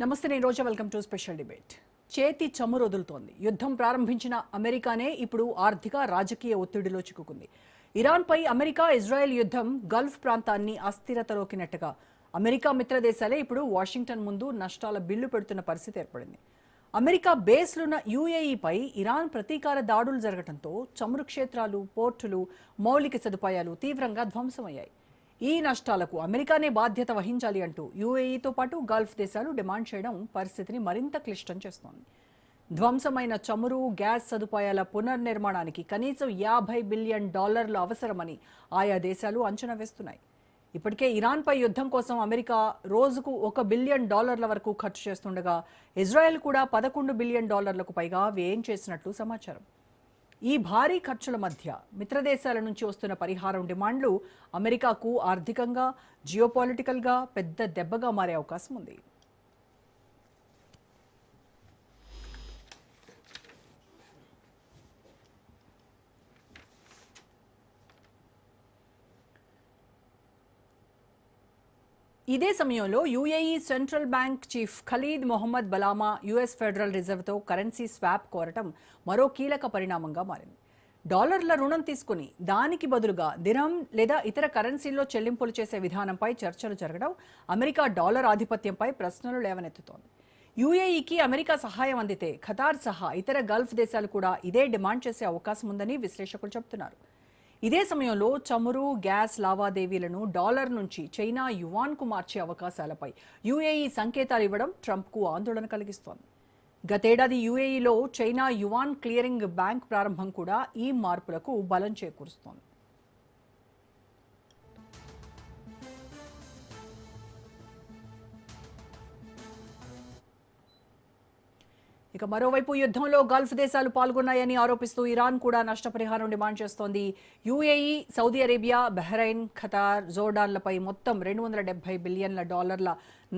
నమస్తే, నేను Roja. Welcome to special debate. చేతి చమురు వదులుతోంది. యుద్ధం ప్రారంభించిన అమెరికానే ఇప్పుడు ఆర్థిక రాజకీయ ఒత్తిడిలో చిక్కుకుంది. ఇరాన్పై అమెరికా ఇజ్రాయెల్ యుద్ధం గల్ఫ్ ప్రాంతాన్ని అస్థిరతలోకి నెట్టగా అమెరికా మిత్ర దేశాలే ఇప్పుడు వాషింగ్టన్ ముందు నష్టాల బిల్లు పెడుతున్న పరిస్థితి ఏర్పడింది. అమెరికా బేస్లున్న యుఏఈపై ఇరాన్ ప్రతీకార దాడులు జరగడంతో చమురు క్షేత్రాలు, పోర్టులు, మౌలిక సదుపాయాలు తీవ్రంగా ధ్వంసమయ్యాయి. ఈ నష్టాలకు అమెరికానే బాధ్యత వహించాలి అంటూ యుఏఈతో పాటు గల్ఫ్ దేశాలు డిమాండ్ చేయడం పరిస్థితిని మరింత క్లిష్టం చేస్తోంది. ధ్వంసమైన చమురు, గ్యాస్ సదుపాయాల పునర్నిర్మాణానికి కనీసం $50 బిలియన్ అవసరమని ఆయా దేశాలు అంచనా వేస్తున్నాయి. ఇప్పటికే ఇరాన్పై యుద్ధం కోసం అమెరికా రోజుకు $1 బిలియన్ వరకు ఖర్చు చేస్తుండగా ఇజ్రాయెల్ కూడా $11 బిలియన్ పైగా వ్యయం చేసినట్లు సమాచారం. ఈ భారీ ఖర్చుల మధ్య మిత్రదేశాల నుంచి వస్తున్న పరిహారం డిమాండ్లు అమెరికాకు ఆర్థికంగా, జియోపాలిటికల్గా పెద్ద దెబ్బగా మారే అవకాశం ఉంది. ఇదే సమయంలో UAE central bank chief Khalid Mohamed Balama US federal రిజర్వ్తో కరెన్సీ స్వాప్ కోరటం మరో కీలక పరిణామంగా మారింది. డాలర్ల రుణం తీసుకుని దానికి బదులుగా దిర్హం లేదా ఇతర కరెన్సీల్లో చెల్లింపులు చేసే విధానంపై చర్చలు జరగడం అమెరికా డాలర్ ఆధిపత్యంపై ప్రశ్నలు లేవనెత్తుతోంది. యుఏఈకి అమెరికా సహాయం అందితే ఖతార్ సహా ఇతర గల్ఫ్ దేశాలు కూడా ఇదే డిమాండ్ చేసే అవకాశం ఉందని విశ్లేషకులు చెబుతున్నారు. ఇదే సమయంలో చమురు, గ్యాస్ లావాదేవీలను డాలర్ నుంచి చైనా యువాన్కు మార్చే అవకాశాలపై యుఏఈ సంకేతాలు ఇవ్వడం ట్రంప్కు ఆందోళన కలిగిస్తోంది. గతేడాది యుఏఈలో చైనా యువాన్ క్లియరింగ్ బ్యాంక్ ప్రారంభం కూడా ఈ మార్పులకు బలం చేకూరుస్తోంది. ఇక మరోవైపు యుద్ధంలో గల్ఫ్ దేశాలు పాల్గొన్నాయని ఆరోపిస్తూ ఇరాన్ కూడా నష్టపరిహారం డిమాండ్ చేస్తోంది. UAE, Saudi Arabia, Bahrain, Qatar, జోర్డాన్లపై మొత్తం $270 బిలియన్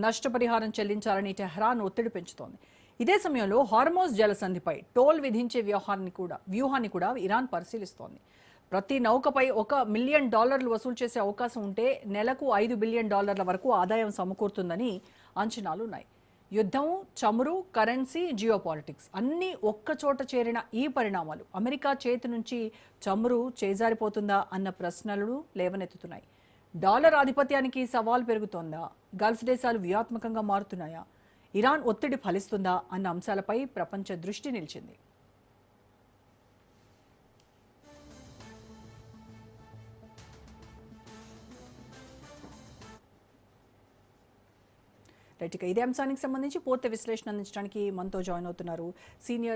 నష్టపరిహారం చెల్లించాలని టెహ్రాన్ ఒత్తిడి పెంచుతోంది. ఇదే సమయంలో హార్మోజ్ జలసంధిపై టోల్ విధించే వ్యూహాన్ని కూడా ఇరాన్ పరిశీలిస్తోంది. ప్రతి నౌకపై $1 మిలియన్ వసూలు చేసే అవకాశం ఉంటే నెలకు $5 బిలియన్ వరకు ఆదాయం సమకూరుతుందని అంచనాలున్నాయి. యుద్ధం, చమురు, కరెన్సీ, జియోపాలిటిక్స్ అన్నీ ఒక్కచోట చేరిన ఈ పరిణామాలు అమెరికా చేతి నుంచి చమురు చేజారిపోతుందా అన్న ప్రశ్నలను లేవనెత్తుతున్నాయి. డాలర్ ఆధిపత్యానికి సవాల్ పెరుగుతోందా? గల్ఫ్ దేశాలు వ్యూహాత్మకంగా మారుతున్నాయా? ఇరాన్ ఒత్తిడి ఫలిస్తుందా అన్న అంశాలపై ప్రపంచ దృష్టి నిలిచింది. ఇదే అంశానికి సంబంధించి పూర్తి విశ్లేషణ అందించడానికి మనతో జాయిన్ అవుతున్నారు సీనియర్